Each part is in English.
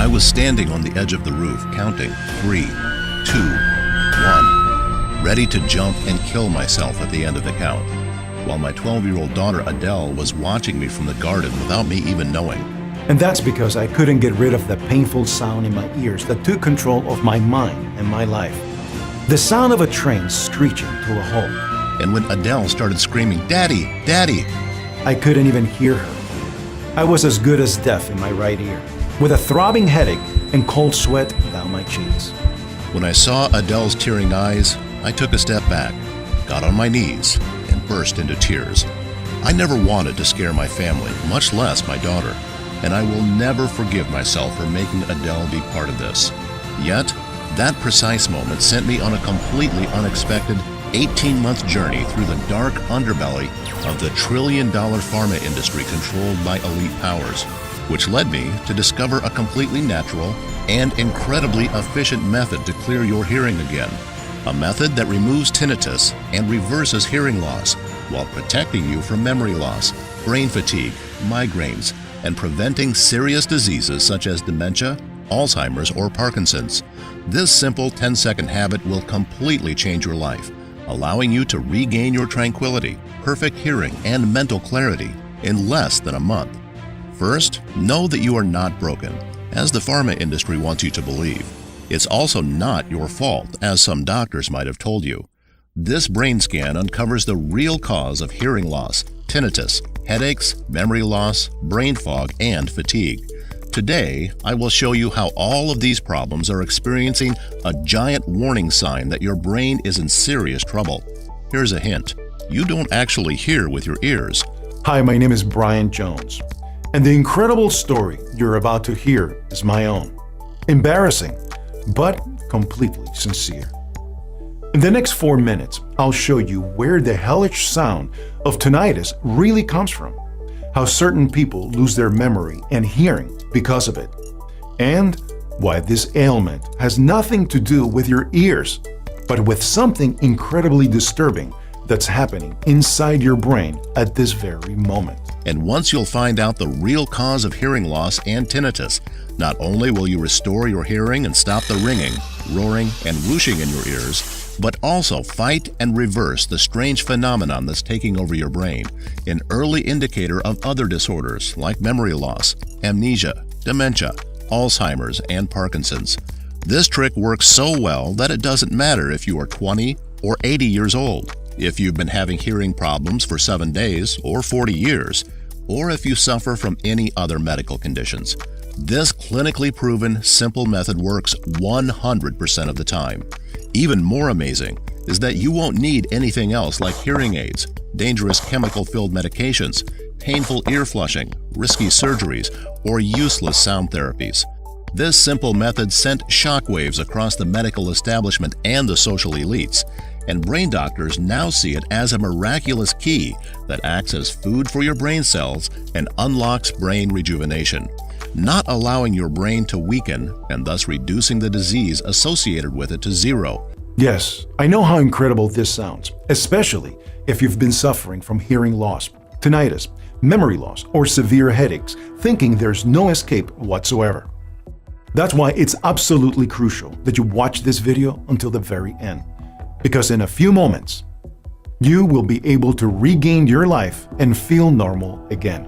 I was standing on the edge of the roof, counting 3, 2, 1, ready to jump and kill myself at the end of the count, while my 12-year-old daughter Adele was watching me from the garden without me even knowing. And that's because I couldn't get rid of the painful sound in my ears that took control of my mind and my life. The sound of a train screeching to a halt. And when Adele started screaming, "Daddy, Daddy!" I couldn't even hear her. I was as good as deaf in my right ear, with a throbbing headache and cold sweat down my cheeks. When I saw Adele's tearing eyes, I took a step back, got on my knees, and burst into tears. I never wanted to scare my family, much less my daughter, and I will never forgive myself for making Adele be part of this. Yet, that precise moment sent me on a completely unexpected 18-month journey through the dark underbelly of the trillion-dollar pharma industry controlled by elite powers, which led me to discover a completely natural and incredibly efficient method to clear your hearing again. A method that removes tinnitus and reverses hearing loss while protecting you from memory loss, brain fatigue, migraines, and preventing serious diseases such as dementia, Alzheimer's, or Parkinson's. This simple 10-second habit will completely change your life, allowing you to regain your tranquility, perfect hearing, and mental clarity in less than a month. First, know that you are not broken, as the pharma industry wants you to believe. It's also not your fault, as some doctors might have told you. This brain scan uncovers the real cause of hearing loss, tinnitus, headaches, memory loss, brain fog, and fatigue. Today, I will show you how all of these problems are experiencing a giant warning sign that your brain is in serious trouble. Here's a hint. You don't actually hear with your ears. Hi, my name is Brian Jones, and the incredible story you're about to hear is my own. Embarrassing, but completely sincere. In the next 4 minutes, I'll show you where the hellish sound of tinnitus really comes from, how certain people lose their memory and hearing because of it, and why this ailment has nothing to do with your ears, but with something incredibly disturbing that's happening inside your brain at this very moment. And once you'll find out the real cause of hearing loss and tinnitus, not only will you restore your hearing and stop the ringing, roaring, and whooshing in your ears, but also fight and reverse the strange phenomenon that's taking over your brain, an early indicator of other disorders like memory loss, amnesia, dementia, Alzheimer's, and Parkinson's. This trick works so well that it doesn't matter if you are 20 or 80 years old, if you've been having hearing problems for 7 days or 40 years, or if you suffer from any other medical conditions. This clinically proven simple method works 100% of the time. Even more amazing is that you won't need anything else like hearing aids, dangerous chemical-filled medications, painful ear flushing, risky surgeries, or useless sound therapies. This simple method sent shockwaves across the medical establishment and the social elites, and brain doctors now see it as a miraculous key that acts as food for your brain cells and unlocks brain rejuvenation, not allowing your brain to weaken and thus reducing the disease associated with it to zero. Yes, I know how incredible this sounds, especially if you've been suffering from hearing loss, tinnitus, memory loss, or severe headaches, thinking there's no escape whatsoever. That's why it's absolutely crucial that you watch this video until the very end, because in a few moments, you will be able to regain your life and feel normal again.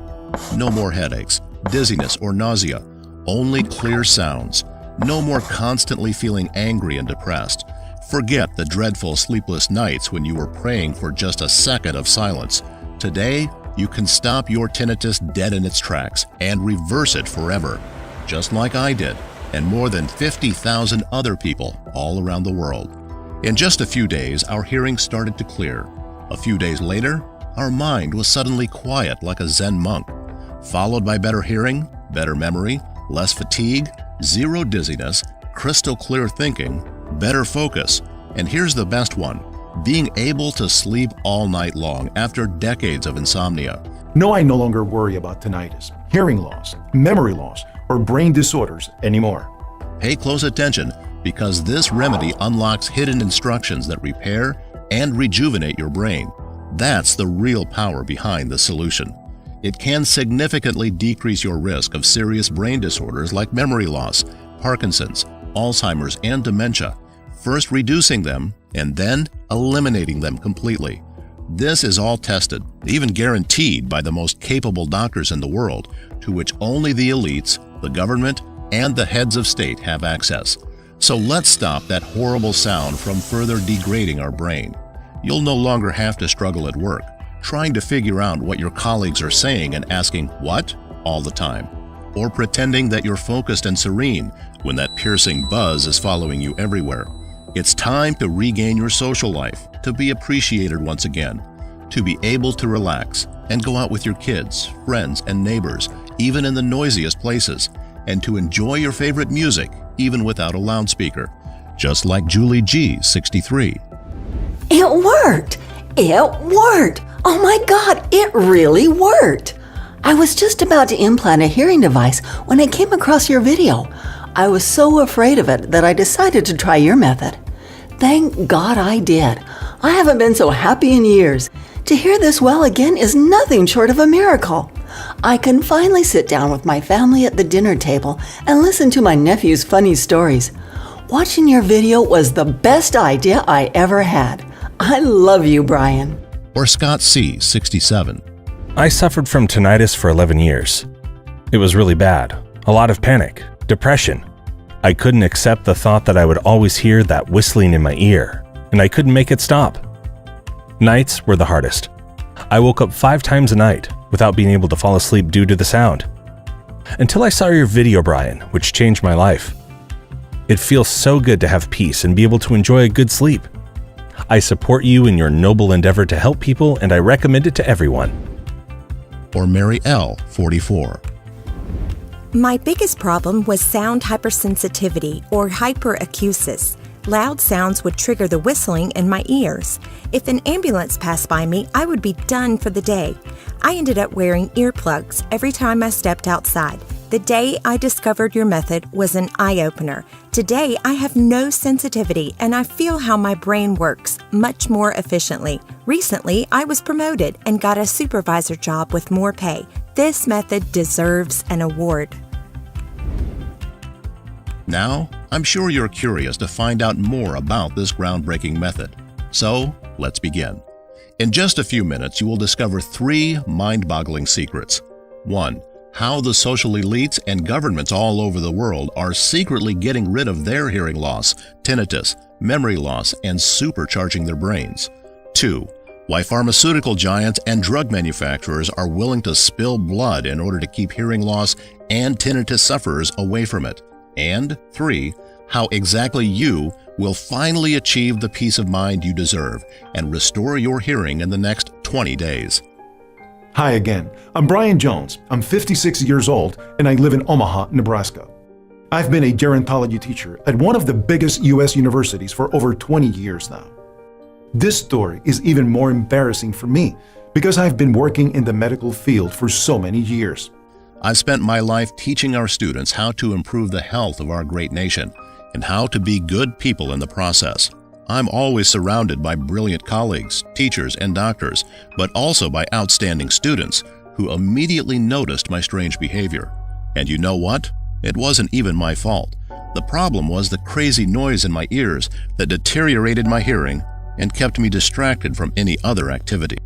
No more headaches, dizziness, or nausea, only clear sounds. No more constantly feeling angry and depressed. Forget the dreadful sleepless nights when you were praying for just a second of silence. Today, you can stop your tinnitus dead in its tracks and reverse it forever, just like I did, and more than 50,000 other people all around the world. In just a few days, our hearing started to clear. A few days later, our mind was suddenly quiet like a Zen monk, followed by better hearing, better memory, less fatigue, zero dizziness, crystal clear thinking, better focus, and here's the best one, being able to sleep all night long after decades of insomnia. No, I no longer worry about tinnitus, hearing loss, memory loss, or brain disorders anymore. Pay close attention, because this remedy unlocks hidden instructions that repair and rejuvenate your brain. That's the real power behind the solution. It can significantly decrease your risk of serious brain disorders like memory loss, Parkinson's, Alzheimer's, and dementia, first reducing them and then eliminating them completely. This is all tested, even guaranteed by the most capable doctors in the world, to which only the elites, the government, and the heads of state have access. So let's stop that horrible sound from further degrading our brain. You'll no longer have to struggle at work, trying to figure out what your colleagues are saying and asking "what?" all the time, or pretending that you're focused and serene when that piercing buzz is following you everywhere. It's time to regain your social life, to be appreciated once again, to be able to relax and go out with your kids, friends, and neighbors, even in the noisiest places, and to enjoy your favorite music, even without a loudspeaker, just like Julie G, 63. It worked! It worked! Oh my God, it really worked! I was just about to implant a hearing device when I came across your video. I was so afraid of it that I decided to try your method. Thank God I did. I haven't been so happy in years. To hear this well again is nothing short of a miracle. I can finally sit down with my family at the dinner table and listen to my nephew's funny stories. Watching your video was the best idea I ever had. I love you, Brian. Or Scott C, 67. I suffered from tinnitus for 11 years. It was really bad. A lot of panic, depression. I couldn't accept the thought that I would always hear that whistling in my ear, and I couldn't make it stop. Nights were the hardest. I woke up 5 times a night without being able to fall asleep due to the sound. Until I saw your video, Brian, which changed my life. It feels so good to have peace and be able to enjoy a good sleep. I support you in your noble endeavor to help people, and I recommend it to everyone. Or Mary L, 44. My biggest problem was sound hypersensitivity or hyperacusis. Loud sounds would trigger the whistling in my ears. If an ambulance passed by me, I would be done for the day. I ended up wearing earplugs every time I stepped outside. The day I discovered your method was an eye-opener. Today, I have no sensitivity and I feel how my brain works much more efficiently. Recently, I was promoted and got a supervisor job with more pay. This method deserves an award. Now, I'm sure you're curious to find out more about this groundbreaking method. So, let's begin. In just a few minutes, you will discover 3 mind-boggling secrets. 1. How the social elites and governments all over the world are secretly getting rid of their hearing loss, tinnitus, memory loss, and supercharging their brains. 2. Why pharmaceutical giants and drug manufacturers are willing to spill blood in order to keep hearing loss and tinnitus sufferers away from it. And 3. How exactly you will finally achieve the peace of mind you deserve and restore your hearing in the next 20 days. Hi again, I'm Brian Jones. I'm 56 years old and I live in Omaha, Nebraska. I've been a gerontology teacher at one of the biggest U.S. universities for over 20 years now. This story is even more embarrassing for me because I've been working in the medical field for so many years. I've spent my life teaching our students how to improve the health of our great nation and how to be good people in the process. I'm always surrounded by brilliant colleagues, teachers, and doctors, but also by outstanding students who immediately noticed my strange behavior. And you know what? It wasn't even my fault. The problem was the crazy noise in my ears that deteriorated my hearing and kept me distracted from any other activity.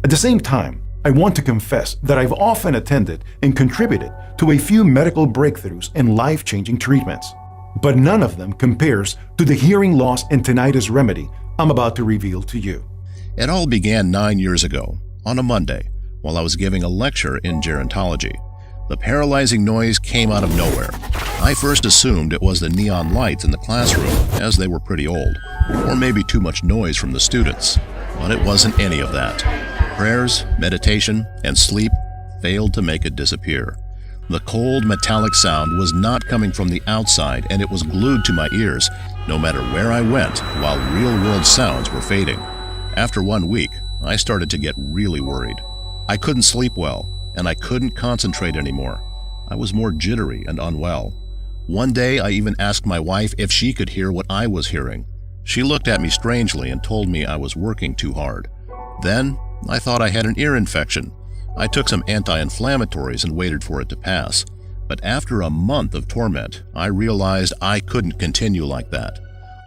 At the same time, I want to confess that I've often attended and contributed to a few medical breakthroughs and life-changing treatments. But none of them compares to the hearing loss and tinnitus remedy I'm about to reveal to you. It all began 9 years ago, on a Monday, while I was giving a lecture in gerontology. The paralyzing noise came out of nowhere. I first assumed it was the neon lights in the classroom, as they were pretty old, or maybe too much noise from the students. But it wasn't any of that. Prayers, meditation, and sleep failed to make it disappear. The cold, metallic sound was not coming from the outside, and it was glued to my ears, no matter where I went, while real-world sounds were fading. After 1 week, I started to get really worried. I couldn't sleep well, and I couldn't concentrate anymore. I was more jittery and unwell. One day, I even asked my wife if she could hear what I was hearing. She looked at me strangely and told me I was working too hard. Then, I thought I had an ear infection. I took some anti-inflammatories and waited for it to pass. But after a month of torment, I realized I couldn't continue like that.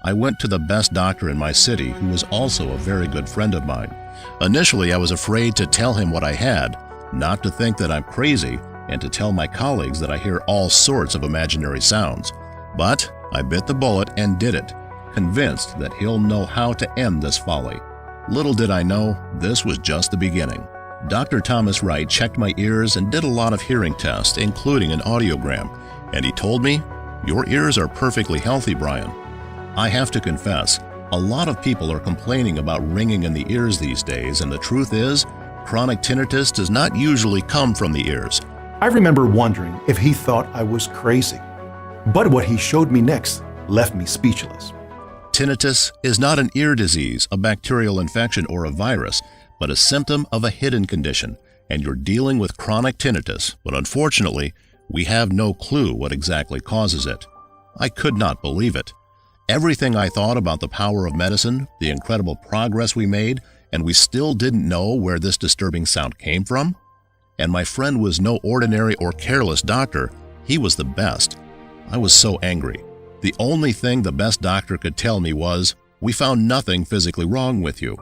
I went to the best doctor in my city, who was also a very good friend of mine. Initially, I was afraid to tell him what I had, not to think that I'm crazy, and to tell my colleagues that I hear all sorts of imaginary sounds. But I bit the bullet and did it, convinced that he'll know how to end this folly. Little did I know, this was just the beginning. Dr. Thomas Wright checked my ears and did a lot of hearing tests, including an audiogram, and he told me, "Your ears are perfectly healthy, Brian." I have to confess, a lot of people are complaining about ringing in the ears these days, and the truth is, chronic tinnitus does not usually come from the ears. I remember wondering if he thought I was crazy. But what he showed me next left me speechless. Tinnitus is not an ear disease, a bacterial infection, or a virus, but a symptom of a hidden condition, and you're dealing with chronic tinnitus, but unfortunately, we have no clue what exactly causes it. I could not believe it. Everything I thought about the power of medicine, the incredible progress we made, and we still didn't know where this disturbing sound came from? And my friend was no ordinary or careless doctor, he was the best. I was so angry. The only thing the best doctor could tell me was, "We found nothing physically wrong with you."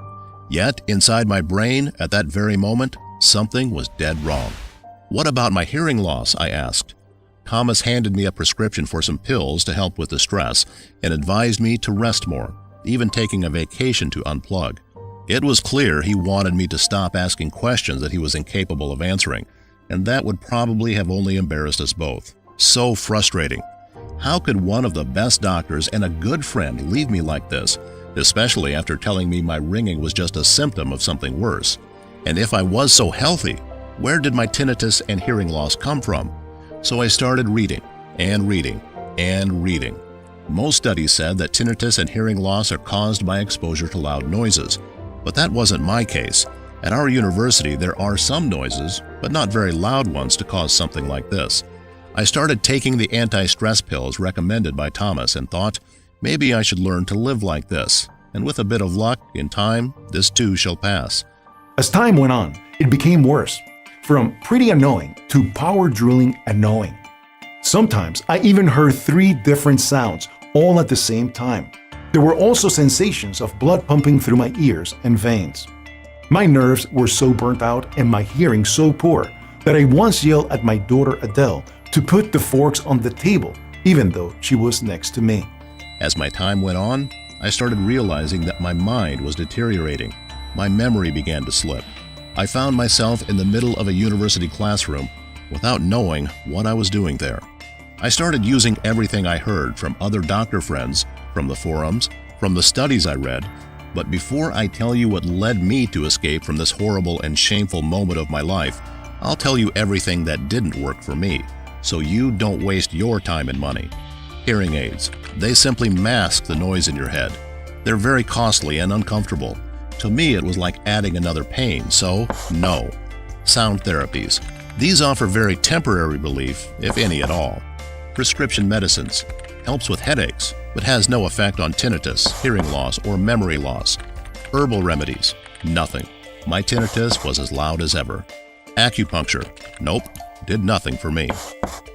Yet, inside my brain, at that very moment, something was dead wrong. "What about my hearing loss?" I asked. Thomas handed me a prescription for some pills to help with the stress and advised me to rest more, even taking a vacation to unplug. It was clear he wanted me to stop asking questions that he was incapable of answering, and that would probably have only embarrassed us both. So frustrating. How could one of the best doctors and a good friend leave me like this, especially after telling me my ringing was just a symptom of something worse? And if I was so healthy, where did my tinnitus and hearing loss come from? So I started reading and reading and reading. Most studies said that tinnitus and hearing loss are caused by exposure to loud noises, but that wasn't my case. At our university, there are some noises, but not very loud ones to cause something like this. I started taking the anti-stress pills recommended by Thomas and thought, maybe I should learn to live like this, and with a bit of luck, in time, this too shall pass. As time went on, it became worse, from pretty annoying to power-drilling annoying. Sometimes I even heard 3 different sounds all at the same time. There were also sensations of blood pumping through my ears and veins. My nerves were so burnt out and my hearing so poor that I once yelled at my daughter Adele to put the forks on the table, even though she was next to me. As my time went on, I started realizing that my mind was deteriorating. My memory began to slip. I found myself in the middle of a university classroom without knowing what I was doing there. I started using everything I heard from other doctor friends, from the forums, from the studies I read, but before I tell you what led me to escape from this horrible and shameful moment of my life, I'll tell you everything that didn't work for me, so you don't waste your time and money. Hearing aids. They simply mask the noise in your head. They're very costly and uncomfortable. To me, it was like adding another pain, so no. Sound therapies. These offer very temporary relief, if any at all. Prescription medicines. Helps with headaches, but has no effect on tinnitus, hearing loss, or memory loss. Herbal remedies. Nothing. My tinnitus was as loud as ever. Acupuncture. Nope. Did nothing for me.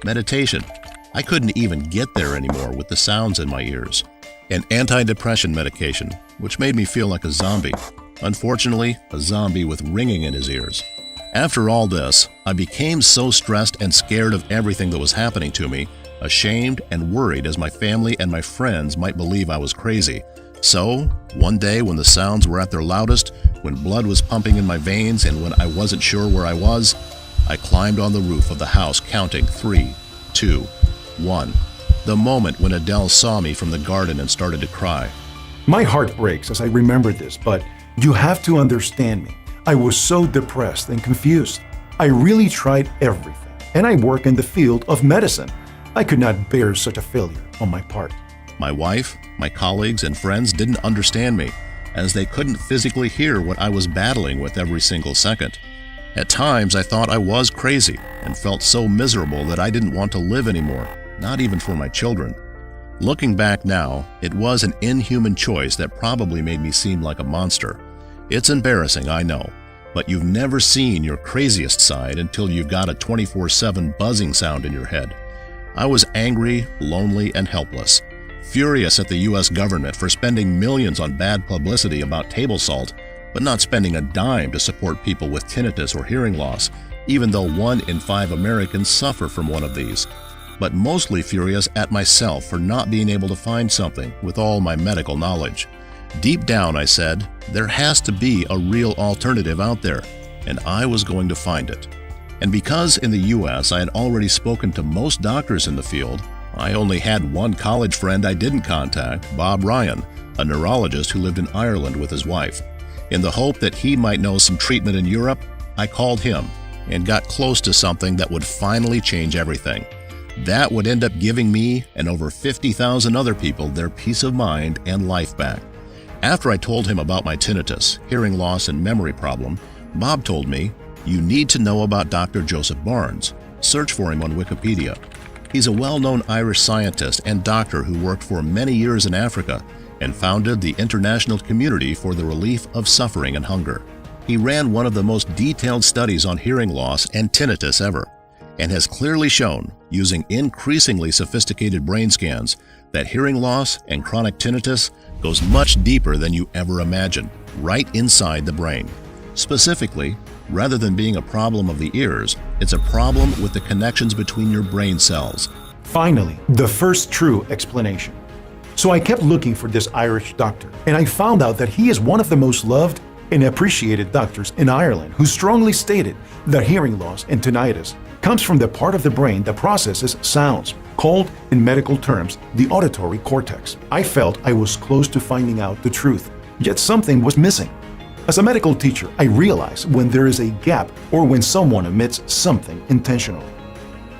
Meditation. I couldn't even get there anymore with the sounds in my ears. And antidepressant medication, which made me feel like a zombie. Unfortunately, a zombie with ringing in his ears. After all this, I became so stressed and scared of everything that was happening to me, ashamed and worried as my family and my friends might believe I was crazy. So, one day when the sounds were at their loudest, when blood was pumping in my veins and when I wasn't sure where I was, I climbed on the roof of the house counting 3, 2, 1. The moment when Adele saw me from the garden and started to cry. My heart breaks as I remember this, but you have to understand me. I was so depressed and confused. I really tried everything, and I work in the field of medicine. I could not bear such a failure on my part. My wife, my colleagues, and friends didn't understand me, as they couldn't physically hear what I was battling with every single second. At times, I thought I was crazy and felt so miserable that I didn't want to live anymore, not even for my children. Looking back now, it was an inhuman choice that probably made me seem like a monster. It's embarrassing, I know, but you've never seen your craziest side until you've got a 24/7 buzzing sound in your head. I was angry, lonely, and helpless, furious at the U.S. government for spending millions on bad publicity about table salt, but not spending a dime to support people with tinnitus or hearing loss, even though 1 in 5 Americans suffer from one of these. But mostly furious at myself for not being able to find something with all my medical knowledge. Deep down, I said, there has to be a real alternative out there, and I was going to find it. And because in the U.S. I had already spoken to most doctors in the field, I only had one college friend I didn't contact, Bob Ryan, a neurologist who lived in Ireland with his wife. In the hope that he might know some treatment in Europe, I called him and got close to something that would finally change everything. That would end up giving me and over 50,000 other people their peace of mind and life back. After I told him about my tinnitus, hearing loss, and memory problem, Bob told me, "You need to know about Dr. Joseph Barnes. Search for him on Wikipedia. He's a well-known Irish scientist and doctor who worked for many years in Africa and founded the International Community for the Relief of Suffering and Hunger. He ran one of the most detailed studies on hearing loss and tinnitus ever, and has clearly shown, using increasingly sophisticated brain scans, that hearing loss and chronic tinnitus goes much deeper than you ever imagined, right inside the brain. Specifically, rather than being a problem of the ears, it's a problem with the connections between your brain cells." Finally, the first true explanation. So I kept looking for this Irish doctor, and I found out that he is one of the most loved and appreciated doctors in Ireland who strongly stated that hearing loss and tinnitus comes from the part of the brain that processes sounds, called in medical terms the auditory cortex. I felt I was close to finding out the truth, yet something was missing. As a medical teacher, I realize when there is a gap or when someone omits something intentionally.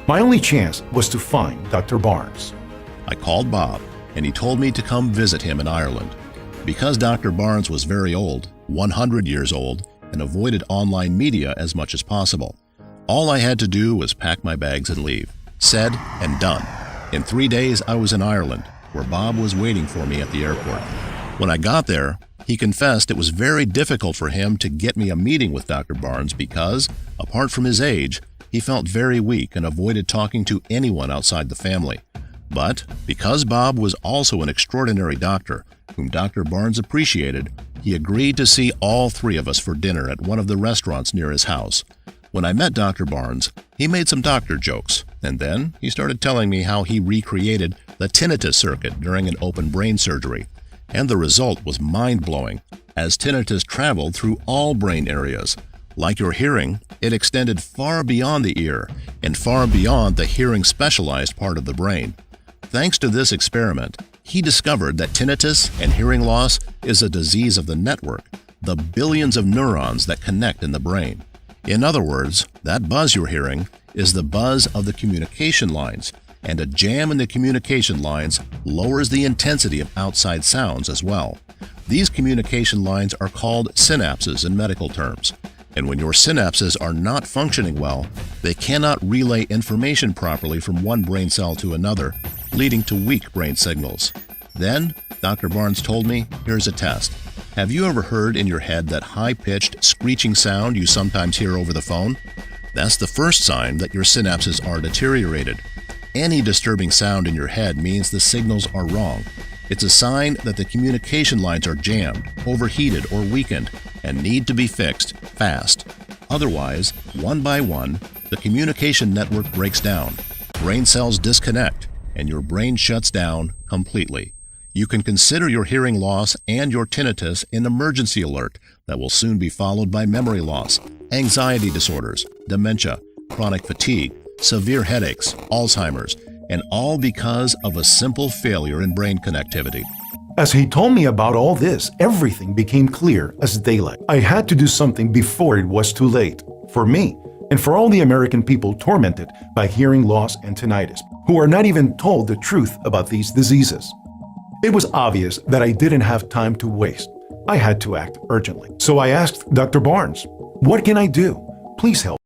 My only chance was to find Dr. Barnes. I called Bob, and he told me to come visit him in Ireland. Because Dr. Barnes was very old, 100 years old, and avoided online media as much as possible, all I had to do was pack my bags and leave. Said and done. In 3 days, I was in Ireland, where Bob was waiting for me at the airport. When I got there, he confessed it was very difficult for him to get me a meeting with Dr. Barnes because, apart from his age, he felt very weak and avoided talking to anyone outside the family. But because Bob was also an extraordinary doctor, whom Dr. Barnes appreciated, he agreed to see all 3 of us for dinner at one of the restaurants near his house. When I met Dr. Barnes, he made some doctor jokes, and then he started telling me how he recreated the tinnitus circuit during an open brain surgery. And the result was mind-blowing, as tinnitus traveled through all brain areas. Like your hearing, it extended far beyond the ear and far beyond the hearing specialized part of the brain. Thanks to this experiment, he discovered that tinnitus and hearing loss is a disease of the network, the billions of neurons that connect in the brain. In other words, that buzz you're hearing is the buzz of the communication lines, and a jam in the communication lines lowers the intensity of outside sounds as well. These communication lines are called synapses in medical terms, and when your synapses are not functioning well, they cannot relay information properly from one brain cell to another, leading to weak brain signals. Then, Dr. Barnes told me, here's a test. Have you ever heard in your head that high-pitched, screeching sound you sometimes hear over the phone? That's the first sign that your synapses are deteriorated. Any disturbing sound in your head means the signals are wrong. It's a sign that the communication lines are jammed, overheated, or weakened, and need to be fixed fast. Otherwise, one by one, the communication network breaks down, brain cells disconnect, and your brain shuts down completely. You can consider your hearing loss and your tinnitus an emergency alert that will soon be followed by memory loss, anxiety disorders, dementia, chronic fatigue, severe headaches, Alzheimer's, and all because of a simple failure in brain connectivity. As he told me about all this, everything became clear as daylight. I had to do something before it was too late, for me and for all the American people tormented by hearing loss and tinnitus, who are not even told the truth about these diseases. It was obvious that I didn't have time to waste. I had to act urgently. So I asked Dr. Barnes, "What can I do? Please help."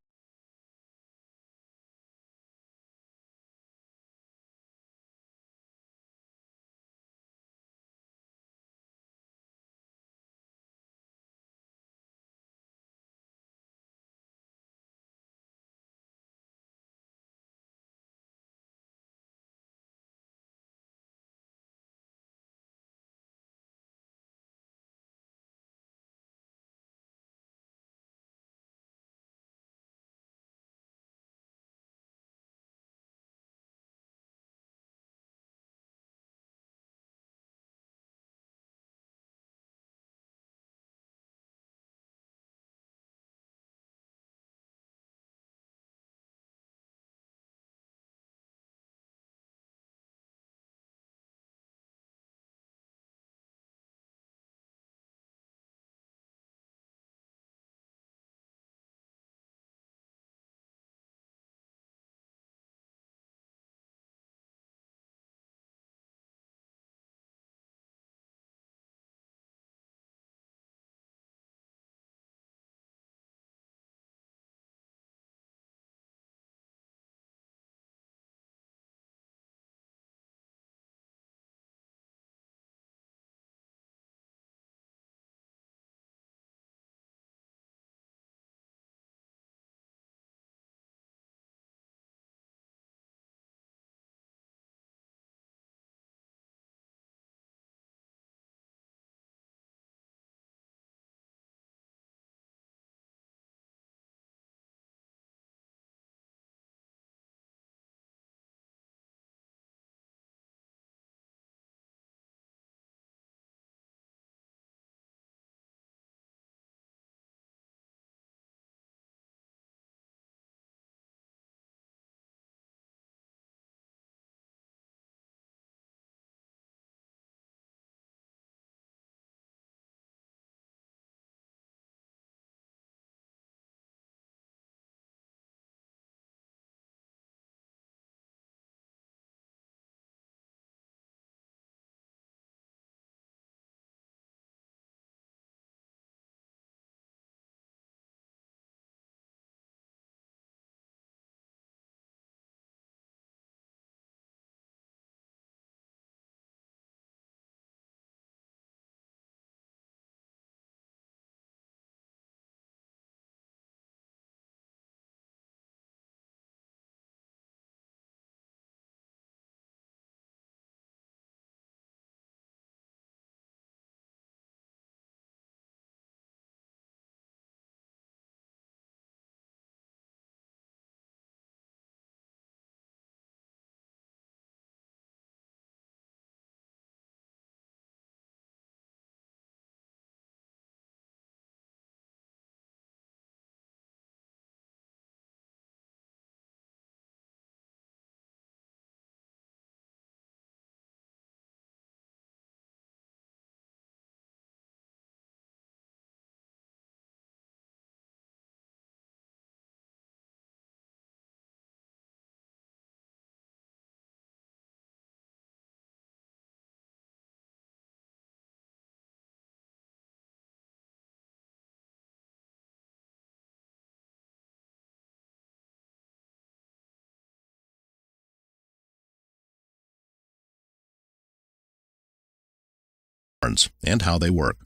and how they work.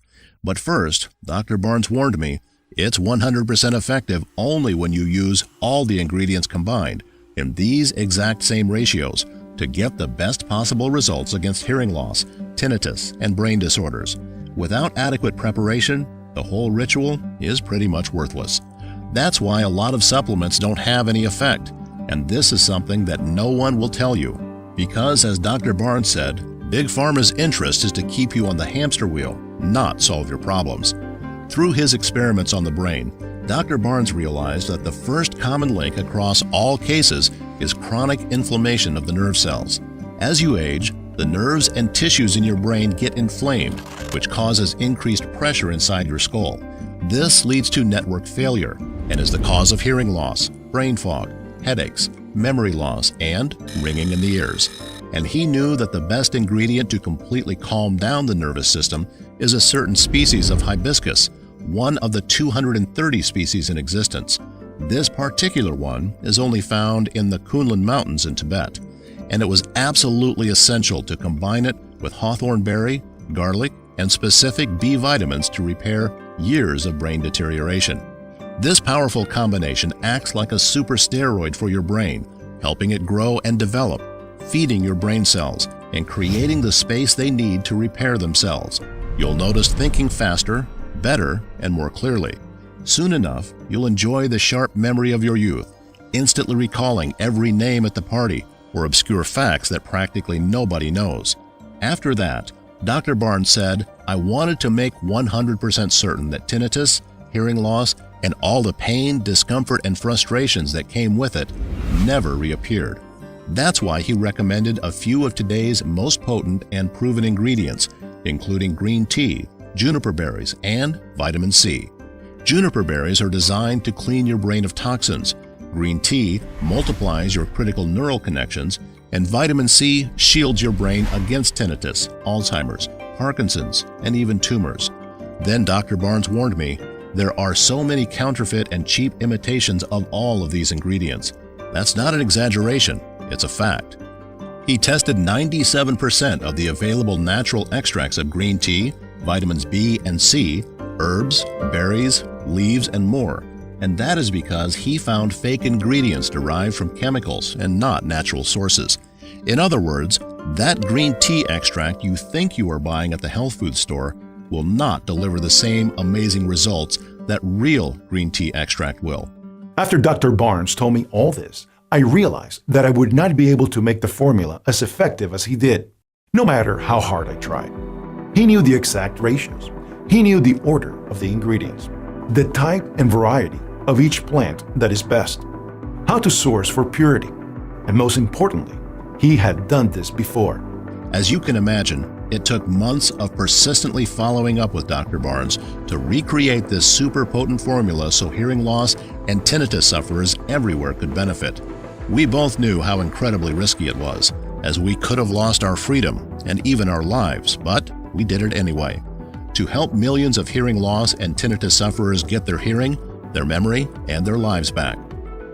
But first, Dr. Barnes warned me it's 100% effective only when you use all the ingredients combined in these exact same ratios to get the best possible results against hearing loss, tinnitus, and brain disorders. Without adequate preparation, the whole ritual is pretty much worthless. That's why a lot of supplements don't have any effect, and this is something that no one will tell you. Because, as Dr. Barnes said, Big Pharma's interest is to keep you on the hamster wheel, not solve your problems. Through his experiments on the brain, Dr. Barnes realized that the first common link across all cases is chronic inflammation of the nerve cells. As you age, the nerves and tissues in your brain get inflamed, which causes increased pressure inside your skull. This leads to network failure and is the cause of hearing loss, brain fog, headaches, memory loss, and ringing in the ears. And he knew that the best ingredient to completely calm down the nervous system is a certain species of hibiscus, one of the 230 species in existence. This particular one is only found in the Kunlun Mountains in Tibet, and it was absolutely essential to combine it with hawthorn berry, garlic, and specific B vitamins to repair years of brain deterioration. This powerful combination acts like a super steroid for your brain, helping it grow and develop, feeding your brain cells, and creating the space they need to repair themselves. You'll notice thinking faster, better, and more clearly. Soon enough, you'll enjoy the sharp memory of your youth, instantly recalling every name at the party or obscure facts that practically nobody knows. After that, Dr. Barnes said, I wanted to make 100% certain that tinnitus, hearing loss, and all the pain, discomfort, and frustrations that came with it never reappeared. That's why he recommended a few of today's most potent and proven ingredients, including green tea, juniper berries, and vitamin C. Juniper berries are designed to clean your brain of toxins. Green tea multiplies your critical neural connections, and vitamin C shields your brain against tinnitus, Alzheimer's, Parkinson's, and even tumors. Then Dr. Barnes warned me, there are so many counterfeit and cheap imitations of all of these ingredients. That's not an exaggeration, it's a fact. He tested 97% of the available natural extracts of green tea, vitamins B and C, herbs, berries, leaves, and more. And that is because he found fake ingredients derived from chemicals and not natural sources. In other words, that green tea extract you think you are buying at the health food store will not deliver the same amazing results that real green tea extract will. After Dr. Barnes told me all this, I realized that I would not be able to make the formula as effective as he did, no matter how hard I tried. He knew the exact ratios. He knew the order of the ingredients, the type and variety of each plant that is best, how to source for purity, and most importantly, he had done this before. As you can imagine, it took months of persistently following up with Dr. Barnes to recreate this super potent formula so hearing loss and tinnitus sufferers everywhere could benefit. We both knew how incredibly risky it was, as we could have lost our freedom and even our lives, but we did it anyway. To help millions of hearing loss and tinnitus sufferers get their hearing, their memory, and their lives back.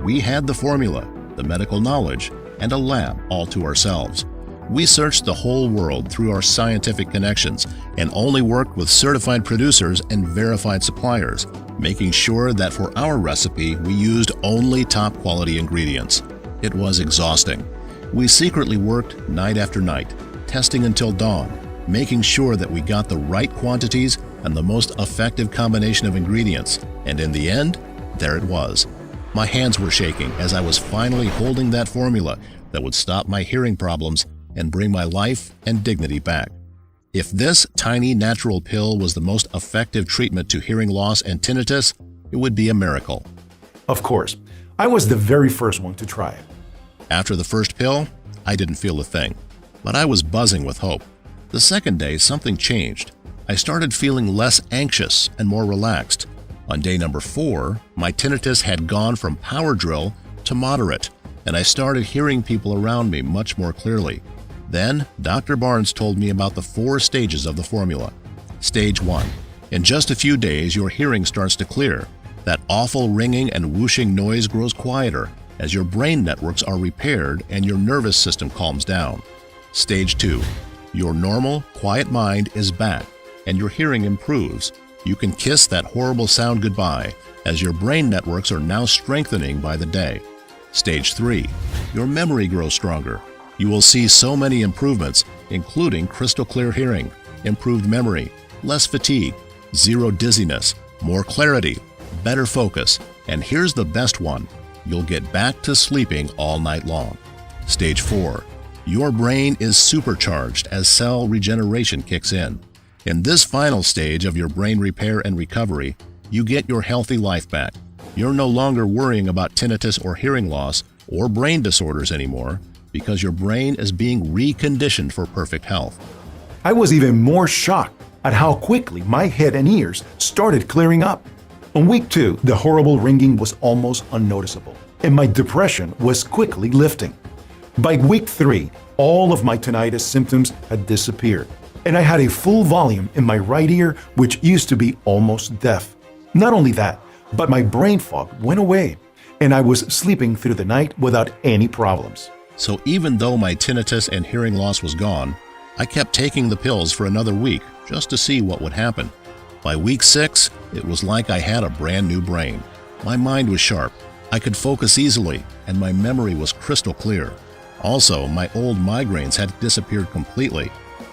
We had the formula, the medical knowledge, and a lab all to ourselves. We searched the whole world through our scientific connections and only worked with certified producers and verified suppliers, making sure that for our recipe we used only top quality ingredients. It was exhausting. We secretly worked night after night, testing until dawn, making sure that we got the right quantities and the most effective combination of ingredients, and in the end, there it was. My hands were shaking as I was finally holding that formula that would stop my hearing problems and bring my life and dignity back. If this tiny natural pill was the most effective treatment to hearing loss and tinnitus, it would be a miracle. Of course, I was the very first one to try it. After the first pill, I didn't feel a thing, but I was buzzing with hope. The second day, something changed. I started feeling less anxious and more relaxed. On day number 4, my tinnitus had gone from power drill to moderate, and I started hearing people around me much more clearly. Then, Dr. Barnes told me about the 4 stages of the formula. Stage 1. In just a few days, your hearing starts to clear. That awful ringing and whooshing noise grows quieter as your brain networks are repaired and your nervous system calms down. Stage 2. Your normal, quiet mind is back, and your hearing improves. You can kiss that horrible sound goodbye, as your brain networks are now strengthening by the day. Stage 3. Your memory grows stronger. You will see so many improvements, including crystal clear hearing, improved memory, less fatigue, zero dizziness, more clarity, better focus, and here's the best one: you'll get back to sleeping all night long. Stage 4. Your brain is supercharged as cell regeneration kicks in. In this final stage of your brain repair and recovery, you get your healthy life back. You're no longer worrying about tinnitus or hearing loss or brain disorders anymore because your brain is being reconditioned for perfect health. I was even more shocked at how quickly my head and ears started clearing up. On week 2, the horrible ringing was almost unnoticeable, and my depression was quickly lifting. By week 3, all of my tinnitus symptoms had disappeared, and I had a full volume in my right ear, which used to be almost deaf. Not only that, but my brain fog went away, and I was sleeping through the night without any problems. So even though my tinnitus and hearing loss was gone, I kept taking the pills for another week just to see what would happen. By week 6, it was like I had a brand new brain. My mind was sharp, I could focus easily, and my memory was crystal clear. Also, my old migraines had disappeared completely.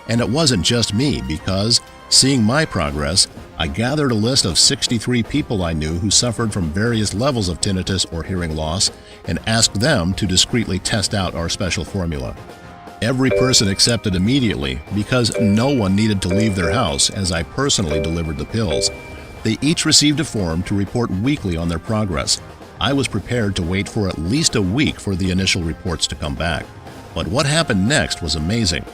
And it wasn't just me because, seeing my progress, I gathered a list of 63 people I knew who suffered from various levels of tinnitus or hearing loss and asked them to discreetly test out our special formula. Every person accepted immediately because no one needed to leave their house as I personally delivered the pills. They each received a form to report weekly on their progress. I was prepared to wait for at least a week for the initial reports to come back. But what happened next was amazing.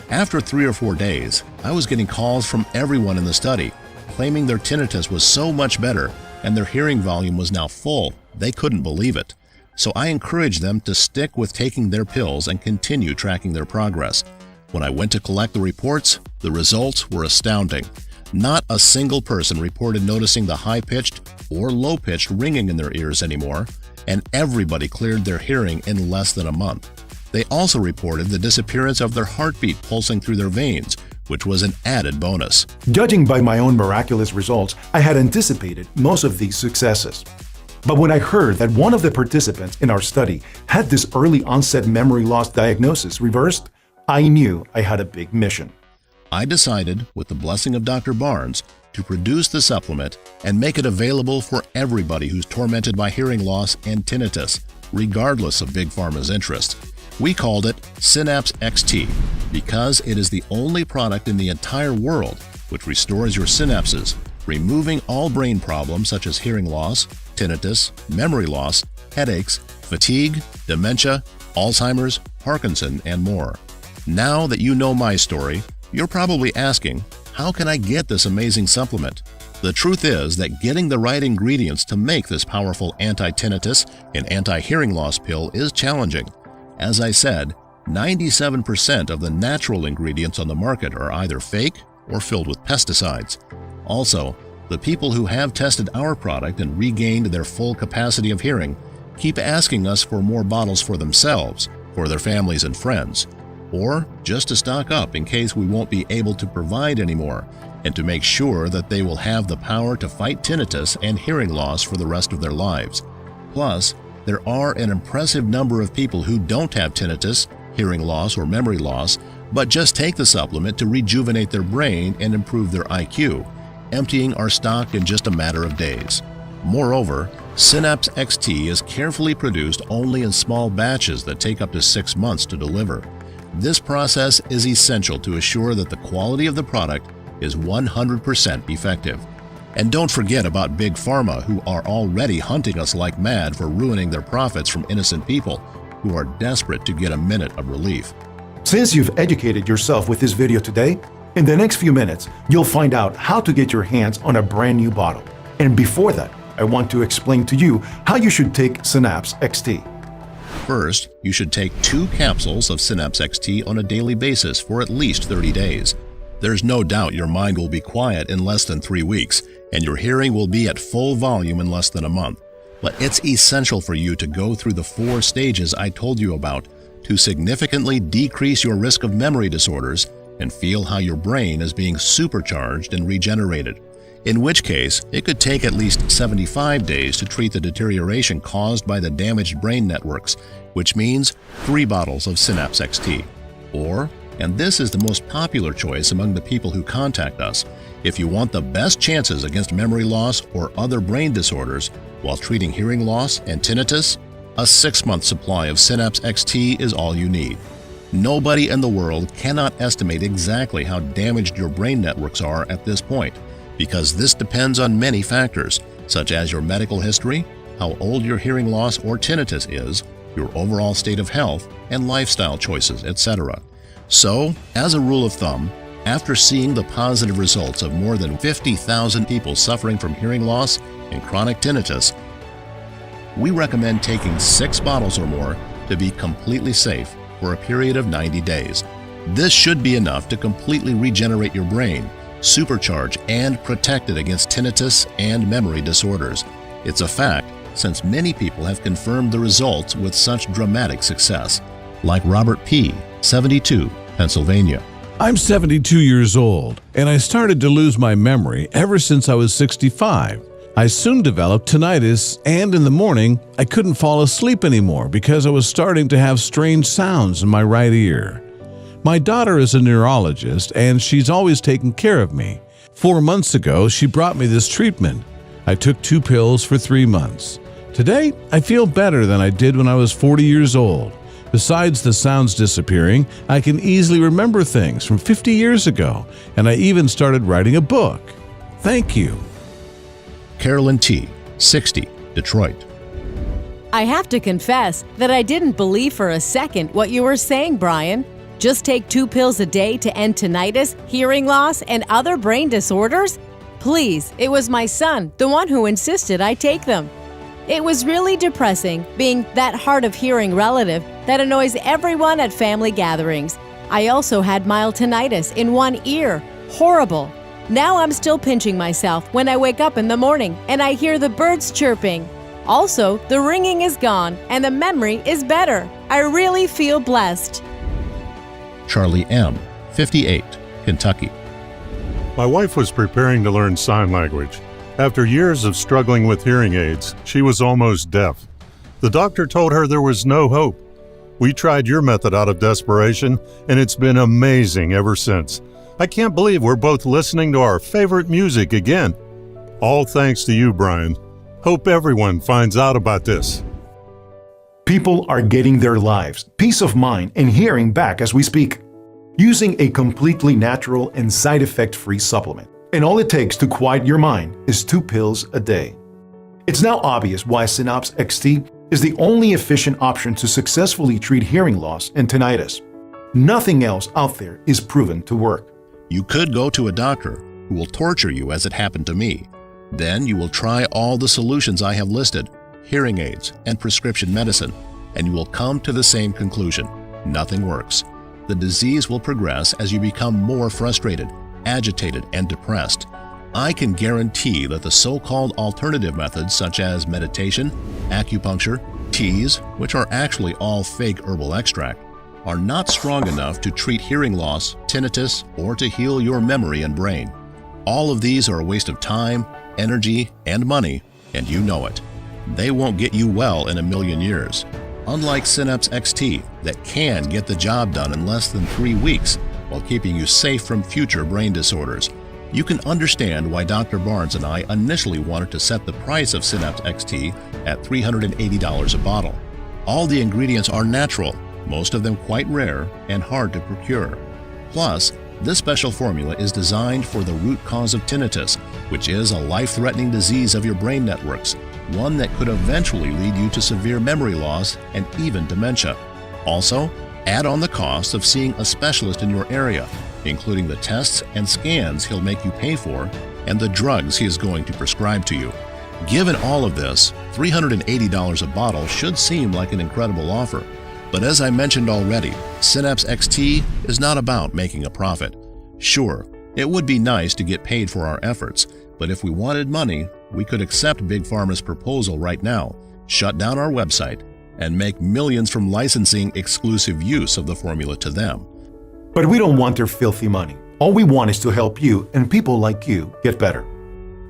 After 3 or 4 days, I was getting calls from everyone in the study, claiming their tinnitus was so much better and their hearing volume was now full. They couldn't believe it. So I encouraged them to stick with taking their pills and continue tracking their progress. When I went to collect the reports, the results were astounding. Not a single person reported noticing the high-pitched or low-pitched ringing in their ears anymore, and everybody cleared their hearing in less than a month. They also reported the disappearance of their heartbeat pulsing through their veins, which was an added bonus. Judging by my own miraculous results, I had anticipated most of these successes. But when I heard that one of the participants in our study had this early onset memory loss diagnosis reversed, I knew I had a big mission. I decided, with the blessing of Dr. Barnes, to produce the supplement and make it available for everybody who's tormented by hearing loss and tinnitus, regardless of Big Pharma's interest. We called it Synapse XT because it is the only product in the entire world which restores your synapses, removing all brain problems such as hearing loss, tinnitus, memory loss, headaches, fatigue, dementia, Alzheimer's, Parkinson, and more. Now that you know my story, you're probably asking, how can I get this amazing supplement? The truth is that getting the right ingredients to make this powerful anti-tinnitus and anti-hearing loss pill is challenging. As I said, 97% of the natural ingredients on the market are either fake or filled with pesticides. Also, the people who have tested our product and regained their full capacity of hearing keep asking us for more bottles for themselves, for their families and friends, or just to stock up in case we won't be able to provide anymore, and to make sure that they will have the power to fight tinnitus and hearing loss for the rest of their lives. Plus, there are an impressive number of people who don't have tinnitus, hearing loss, or memory loss, but just take the supplement to rejuvenate their brain and improve their IQ, emptying our stock in just a matter of days. Moreover, Synapse XT is carefully produced only in small batches that take up to 6 months to deliver. This process is essential to assure that the quality of the product is 100% effective. And don't forget about Big Pharma, who are already hunting us like mad for ruining their profits from innocent people who are desperate to get a minute of relief. Since you've educated yourself with this video today, in the next few minutes, you'll find out how to get your hands on a brand new bottle. And before that, I want to explain to you how you should take Synapse XT. First, you should take 2 capsules of Synapse XT on a daily basis for at least 30 days. There's no doubt your mind will be quiet in less than 3 weeks, and your hearing will be at full volume in less than a month. But it's essential for you to go through the 4 stages I told you about to significantly decrease your risk of memory disorders and feel how your brain is being supercharged and regenerated, in which case it could take at least 75 days to treat the deterioration caused by the damaged brain networks, which means 3 bottles of Synapse XT. Or, and this is the most popular choice among the people who contact us, if you want the best chances against memory loss or other brain disorders while treating hearing loss and tinnitus, a 6-month supply of Synapse XT is all you need. Nobody in the world cannot estimate exactly how damaged your brain networks are at this point, because this depends on many factors, such as your medical history, how old your hearing loss or tinnitus is, your overall state of health, and lifestyle choices, etc. So, as a rule of thumb, after seeing the positive results of more than 50,000 people suffering from hearing loss and chronic tinnitus, we recommend taking 6 bottles or more to be completely safe for a period of 90 days. This should be enough to completely regenerate your brain, supercharge and protect it against tinnitus and memory disorders. It's a fact, since many people have confirmed the results with such dramatic success, like Robert P., 72, Pennsylvania. I'm 72 years old, and I started to lose my memory ever since I was 65. I soon developed tinnitus, and in the morning, I couldn't fall asleep anymore because I was starting to have strange sounds in my right ear. My daughter is a neurologist, and she's always taken care of me. 4 months ago, she brought me this treatment. I took 2 pills for 3 months. Today, I feel better than I did when I was 40 years old. Besides the sounds disappearing, I can easily remember things from 50 years ago, and I even started writing a book. Thank you. Carolyn T., 60, Detroit. I have to confess that I didn't believe for a second what you were saying, Brian. Just take 2 pills a day to end tinnitus, hearing loss, and other brain disorders? Please, it was my son, the one who insisted I take them. It was really depressing being that hard of hearing relative that annoys everyone at family gatherings. I also had mild tinnitus in one ear. Horrible. Now I'm still pinching myself when I wake up in the morning and I hear the birds chirping. Also, the ringing is gone and the memory is better. I really feel blessed. Charlie M., 58, Kentucky. My wife was preparing to learn sign language. After years of struggling with hearing aids, she was almost deaf. The doctor told her there was no hope. We tried your method out of desperation, and it's been amazing ever since. I can't believe we're both listening to our favorite music again. All thanks to you, Brian. Hope everyone finds out about this. People are getting their lives, peace of mind, and hearing back as we speak, using a completely natural and side effect-free supplement. And all it takes to quiet your mind is 2 pills a day. It's now obvious why Synapse XT is the only efficient option to successfully treat hearing loss and tinnitus. Nothing else out there is proven to work. You could go to a doctor who will torture you as it happened to me. Then you will try all the solutions I have listed, hearing aids and prescription medicine, and you will come to the same conclusion. Nothing works. The disease will progress as you become more frustrated, agitated, and depressed. I can guarantee that the so-called alternative methods such as meditation, acupuncture, teas, which are actually all fake herbal extract, are not strong enough to treat hearing loss, tinnitus, or to heal your memory and brain. All of these are a waste of time, energy, and money, and you know it. They won't get you well in a million years. Unlike Synapse XT, that can get the job done in less than 3 weeks while keeping you safe from future brain disorders. You can understand why Dr. Barnes and I initially wanted to set the price of Synapse XT at $380 a bottle. All the ingredients are natural, most of them quite rare and hard to procure. Plus, this special formula is designed for the root cause of tinnitus, which is a life-threatening disease of your brain networks, one that could eventually lead you to severe memory loss and even dementia. Also, add on the cost of seeing a specialist in your area, including the tests and scans he'll make you pay for and the drugs he is going to prescribe to you. Given all of this, $380 a bottle should seem like an incredible offer. But as I mentioned already, Synapse XT is not about making a profit. Sure, it would be nice to get paid for our efforts, but if we wanted money, we could accept Big Pharma's proposal right now, shut down our website, and make millions from licensing exclusive use of the formula to them. But we don't want their filthy money. All we want is to help you and people like you get better.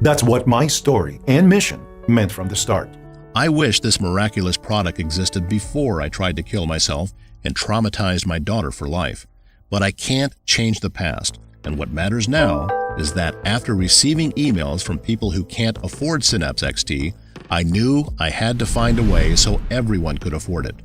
That's what my story and mission meant from the start. I wish this miraculous product existed before I tried to kill myself and traumatized my daughter for life. But I can't change the past, and what matters now is that after receiving emails from people who can't afford Synapse XT, I knew I had to find a way so everyone could afford it,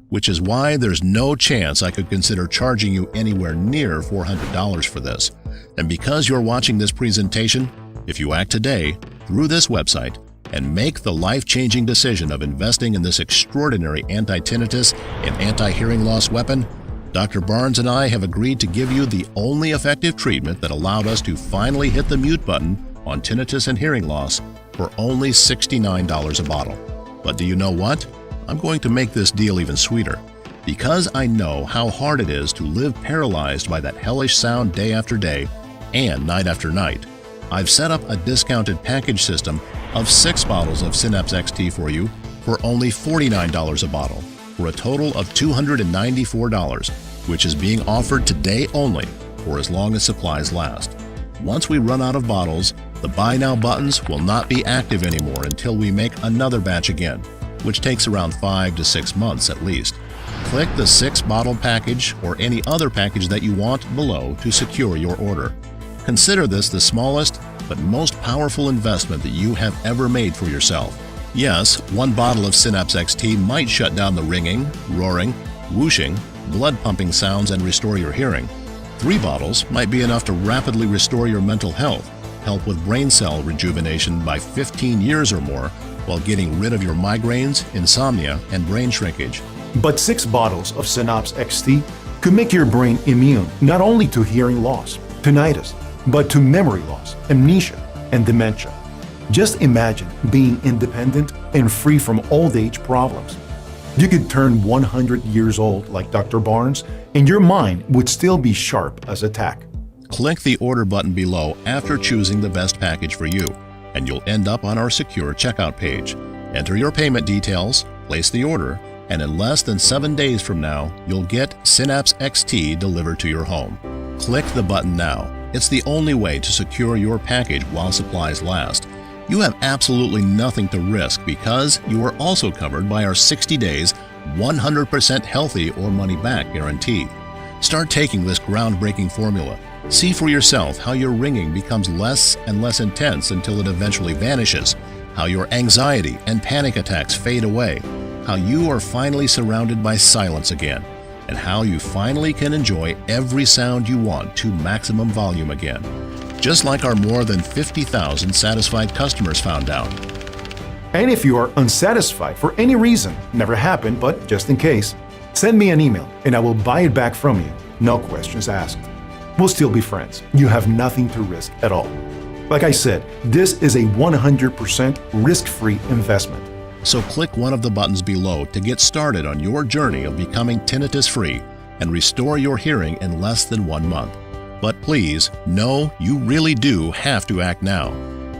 which is why there's no chance I could consider charging you anywhere near $400 for this. And because you're watching this presentation, if you act today through this website and make the life-changing decision of investing in this extraordinary anti-tinnitus and anti-hearing loss weapon, Dr. Barnes and I have agreed to give you the only effective treatment that allowed us to finally hit the mute button on tinnitus and hearing loss for only $69 a bottle. But do you know what? I'm going to make this deal even sweeter. Because I know how hard it is to live paralyzed by that hellish sound day after day and night after night, I've set up a discounted package system of 6 bottles of Synapse XT for you for only $49 a bottle, for a total of $294, which is being offered today only for as long as supplies last. Once we run out of bottles, the Buy Now buttons will not be active anymore until we make another batch again, which takes around 5 to 6 months at least. Click the 6-bottle package or any other package that you want below to secure your order. Consider this the smallest but most powerful investment that you have ever made for yourself. Yes, 1 bottle of Synapse XT might shut down the ringing, roaring, whooshing, blood-pumping sounds and restore your hearing. 3 bottles might be enough to rapidly restore your mental health, help with brain cell rejuvenation by 15 years or more, while getting rid of your migraines, insomnia, and brain shrinkage. But 6 bottles of Synapse XT could make your brain immune not only to hearing loss, tinnitus, but to memory loss, amnesia, and dementia. Just imagine being independent and free from old age problems. You could turn 100 years old like Dr. Barnes, and your mind would still be sharp as a tack. Click the order button below after choosing the best package for you, and you'll end up on our secure checkout page. Enter your payment details, place the order, and in less than 7 days from now, you'll get Synapse XT delivered to your home. Click the button now. It's the only way to secure your package while supplies last. You have absolutely nothing to risk because you are also covered by our 60 days, 100% healthy or money back guarantee. Start taking this groundbreaking formula. See for yourself how your ringing becomes less and less intense until it eventually vanishes, how your anxiety and panic attacks fade away, how you are finally surrounded by silence again, and how you finally can enjoy every sound you want to maximum volume again. Just like our more than 50,000 satisfied customers found out. And if you are unsatisfied for any reason, never happened, but just in case, send me an email and I will buy it back from you, no questions asked. We'll still be friends. You have nothing to risk at all. Like I said, this is a 100% risk-free investment. So click one of the buttons below to get started on your journey of becoming tinnitus-free and restore your hearing in less than 1 month. But please, know you really do have to act now.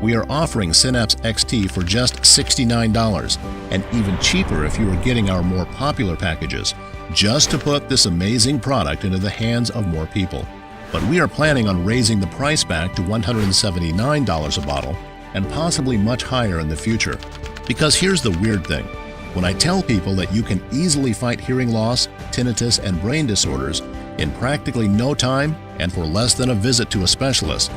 We are offering Synapse XT for just $69 and even cheaper if you are getting our more popular packages, just to put this amazing product into the hands of more people. But we are planning on raising the price back to $179 a bottle and possibly much higher in the future. Because here's the weird thing. When I tell people that you can easily fight hearing loss, tinnitus, and brain disorders in practically no time and for less than a visit to a specialist,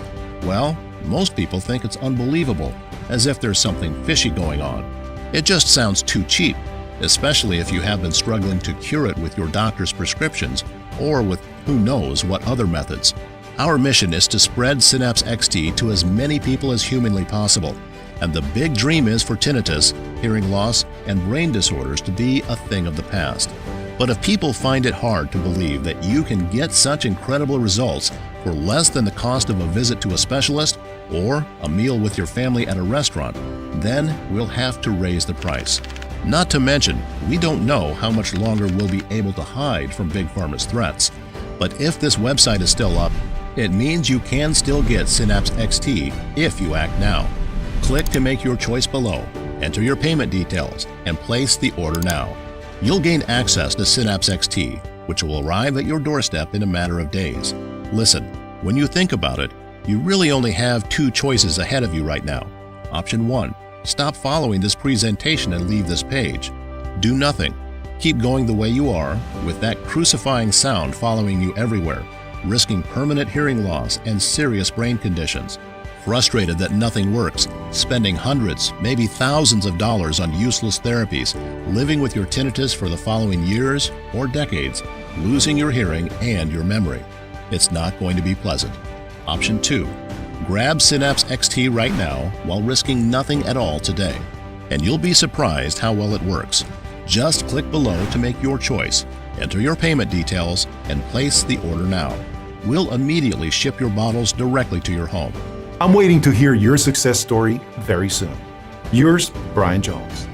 well, most people think it's unbelievable, as if there's something fishy going on. It just sounds too cheap, especially if you have been struggling to cure it with your doctor's prescriptions or with who knows what other methods. Our mission is to spread Synapse XT to as many people as humanly possible, and the big dream is for tinnitus, hearing loss, and brain disorders to be a thing of the past. But if people find it hard to believe that you can get such incredible results for less than the cost of a visit to a specialist or a meal with your family at a restaurant, then we'll have to raise the price. Not to mention, we don't know how much longer we'll be able to hide from Big Pharma's threats. But if this website is still up, it means you can still get Synapse XT if you act now. Click to make your choice below, enter your payment details, and place the order now. You'll gain access to Synapse XT, which will arrive at your doorstep in a matter of days. Listen, when you think about it, you really only have two choices ahead of you right now. Option 1, stop following this presentation and leave this page. Do nothing. Keep going the way you are, with that crucifying sound following you everywhere, risking permanent hearing loss and serious brain conditions. Frustrated that nothing works, spending hundreds, maybe thousands of dollars on useless therapies, living with your tinnitus for the following years or decades, losing your hearing and your memory. It's not going to be pleasant. Option 2. Grab Synapse XT right now while risking nothing at all today, and you'll be surprised how well it works. Just click below to make your choice, enter your payment details, and place the order now. We'll immediately ship your bottles directly to your home. I'm waiting to hear your success story very soon. Yours, Brian Jones.